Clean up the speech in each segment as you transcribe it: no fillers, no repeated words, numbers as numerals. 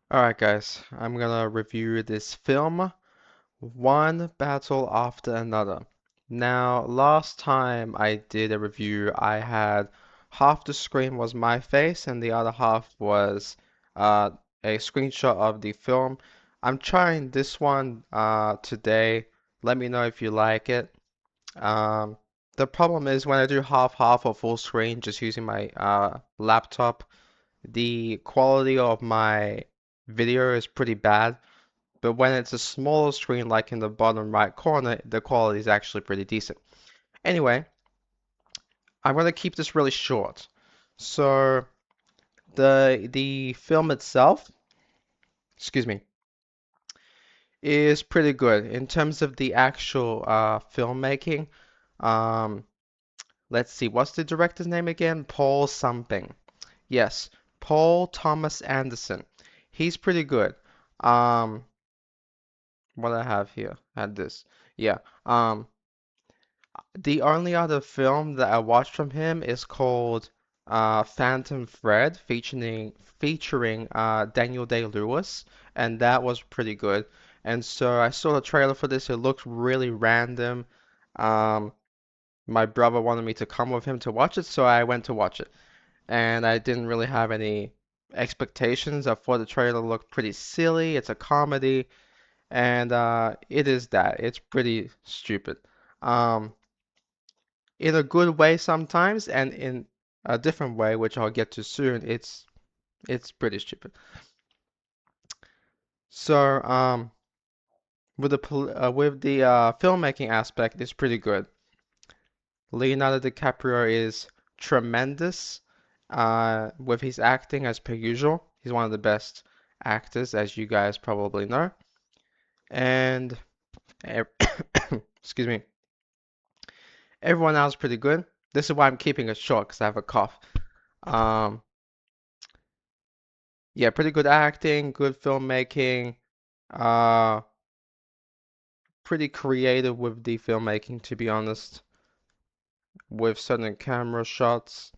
Alright guys, I'm gonna review this film, one battle after another. Now, last time I did a review, I had half the screen was my face and the other half was uh, a screenshot of the film. I'm trying this one today. Let me know if you like it. Um, the problem is when I do half or full screen just using my laptop, the quality of my video is pretty bad, but when it's a smaller screen like in the bottom right corner, the quality is actually pretty decent. Anyway, I'm going to keep this really short. So the film itself, excuse me, is pretty good in terms of the actual filmmaking. Um, let's see, what's the director's name again? Paul something. Yes, Paul Thomas Anderson. He's pretty good. Um, what I have here. I had this. Yeah. The only other film that I watched from him is called Phantom Thread, featuring Daniel Day-Lewis, and that was pretty good. And so I saw the trailer for this. It looked really random. Um, my brother wanted me to come with him to watch it, so I went to watch it. And I didn't really have any expectations. I thought the trailer looked pretty silly. It's a comedy. And it is that. It's pretty stupid. Um, in a good way sometimes, and in a different way, which I'll get to soon, it's pretty stupid. So, with the filmmaking aspect, it's pretty good. Leonardo DiCaprio is tremendous with his acting as per usual. He's one of the best actors, as you guys probably know. And excuse me. Everyone else pretty good. This is why I'm keeping it short because I have a cough. Um, yeah, pretty good acting, good filmmaking, uh, pretty creative with the filmmaking, to be honest, with certain camera shots.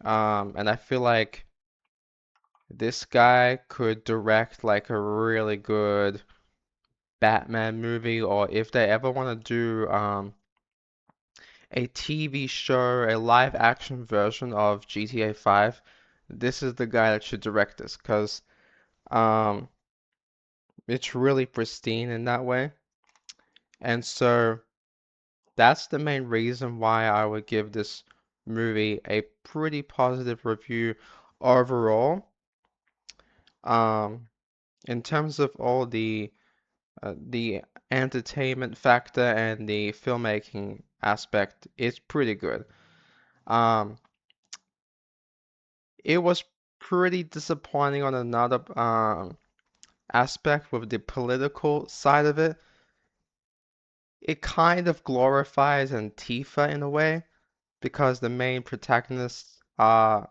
And I feel like this guy could direct like a really good Batman movie, or if they ever want to do a TV show, a live action version of GTA 5, this is the guy that should direct this because um, it's really pristine in that way. And so that's the main reason why I would give this movie a pretty positive review overall. Um, in terms of all the entertainment factor and the filmmaking aspect, it's pretty good. Um, it was pretty disappointing on another aspect with the political side of it. It kind of glorifies Antifa in a way because the main protagonists are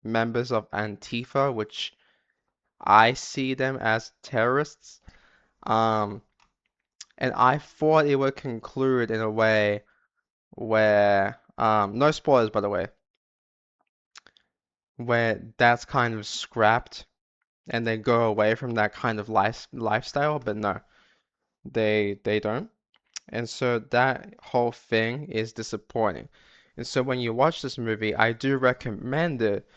members of Antifa, which I see them as terrorists. Um, and I thought it would conclude in a way where, no spoilers by the way, where that's kind of scrapped and they go away from that kind of lifestyle, but no, they don't. And so that whole thing is disappointing. And so when you watch this movie, I do recommend it.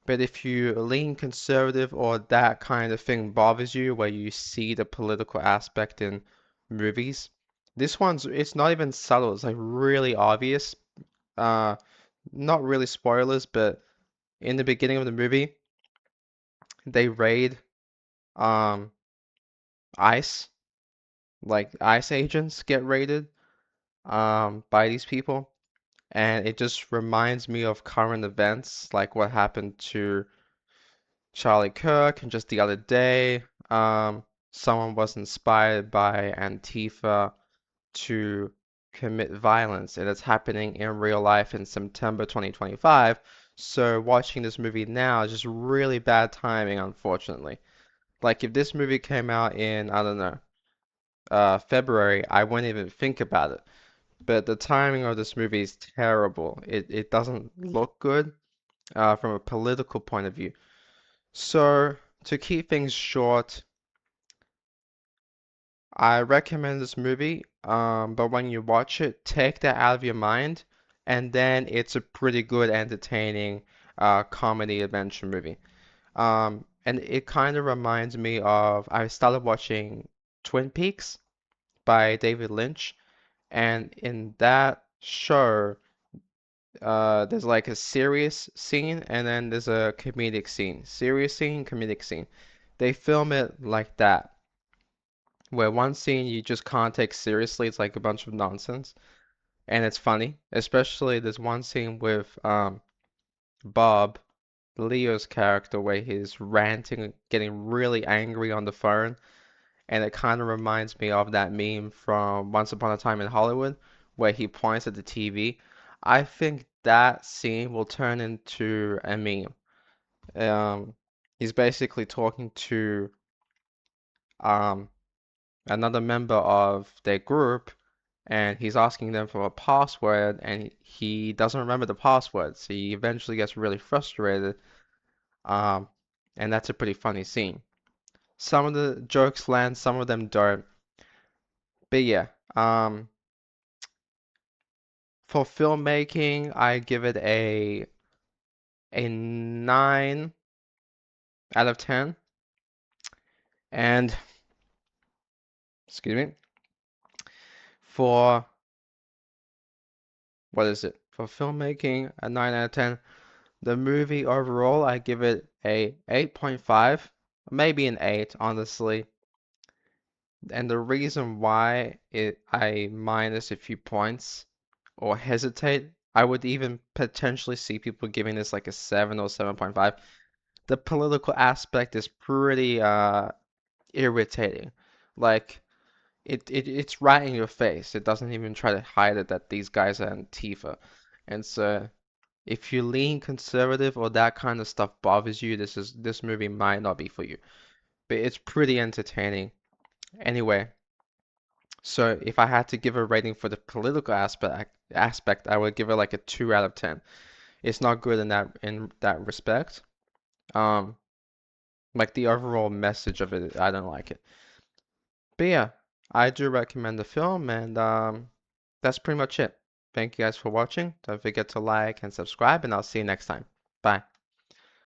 But if you lean conservative or that kind of thing bothers you, where you see the political aspect in movies, this one's it's not even subtle. It's like really obvious. Uh, not really spoilers, but in the beginning of the movie, they raid um ICE, like ICE agents get raided by these people. And it just reminds me of current events, like what happened to Charlie Kirk, and just the other day, someone was inspired by Antifa to commit violence, and it's happening in real life in September 2025. So watching this movie now is just really bad timing, unfortunately. Like if this movie came out in, I don't know, February, I wouldn't even think about it. But the timing of this movie is terrible. It doesn't look good from a political point of view. So to keep things short, I recommend this movie, but when you watch it, take that out of your mind, and then it's a pretty good, entertaining comedy adventure movie. And it kind of reminds me of I started watching Twin Peaks by David Lynch, and in that show, there's like a serious scene and then there's a comedic scene. Serious scene, comedic scene. They film it like that, where one scene you just can't take seriously. It's like a bunch of nonsense, and it's funny. Especially there's one scene with Bob, Leo's character, where he's ranting, getting really angry on the phone, and it kind of reminds me of that meme from Once Upon a Time in Hollywood, where he points at the TV. I think that scene will turn into a meme. Um, he's basically talking to um, another member of their group, and he's asking them for a password, and he doesn't remember the password, so he eventually gets really frustrated. Um, and that's a pretty funny scene. Some of the jokes land, some of them don't. But yeah, for filmmaking, I give it a 9 out of 10. And excuse me, for what is it? For filmmaking, a 9 out of 10. The movie overall, I give it a 8.5, maybe an 8, honestly. And the reason why I minus a few points or hesitate, I would even potentially see people giving this like a 7 or 7.5. The political aspect is pretty irritating. Like it's right in your face. It doesn't even try to hide it that these guys are Antifa. And so if you lean conservative or that kind of stuff bothers you, this movie might not be for you. But it's pretty entertaining. Anyway, so if I had to give a rating for the political aspect, I would give it like a 2 out of 10. It's not good in that respect. Um, like the overall message of it, I don't like it. But yeah, I do recommend the film, and that's pretty much it. Thank you guys for watching. Don't forget to like and subscribe, and I'll see you next time. Bye.